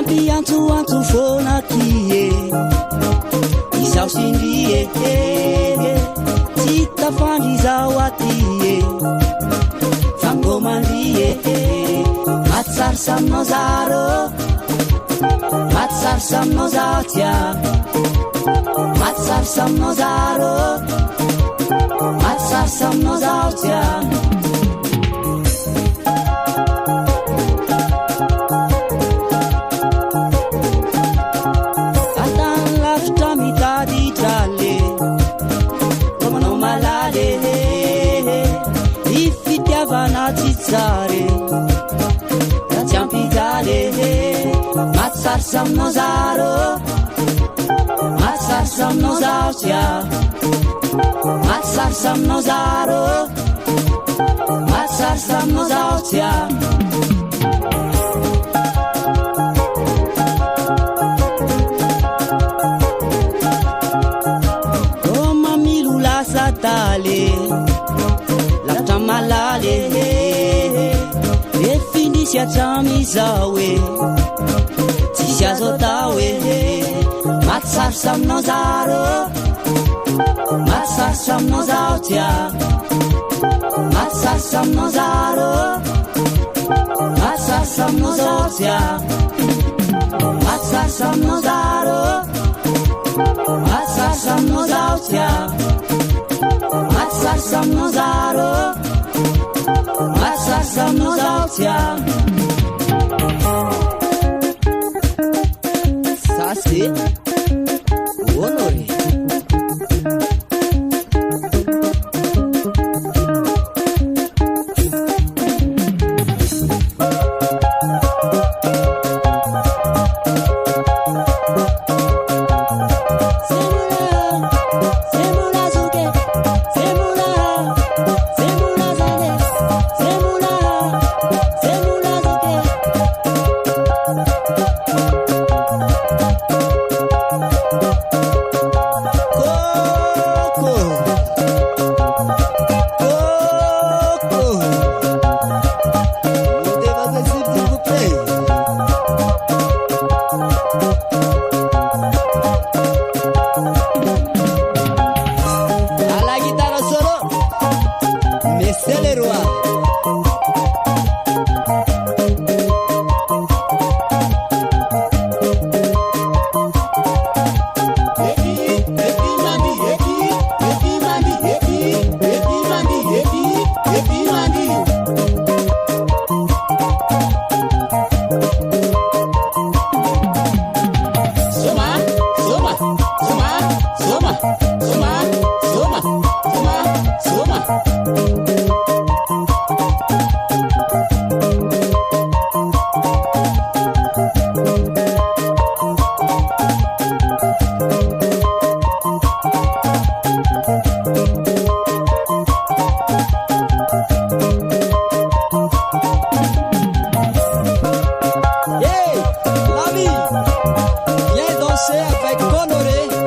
Antoanto fona kie izao sindrie sita fandrizao atie fangomandrie matsary saminao zaro matsary saminao zao tia matsary saminao zaro matsary saminao zao tia Tsare da ciampigale matsar samno zaro matsar samno zautia matsar samno zaro matsar samno zautia Roma milula satale la tamalale Sia chamizawe Tisia zotawe Matsar samno zaro Matsar samno zautia Matsar samno zaro Matsar samno zautia Matsar samno zaro Matsar samno zautia Matsar samno zaro Matsar samno zautia Sasi Onore Viens danser avec Honoré.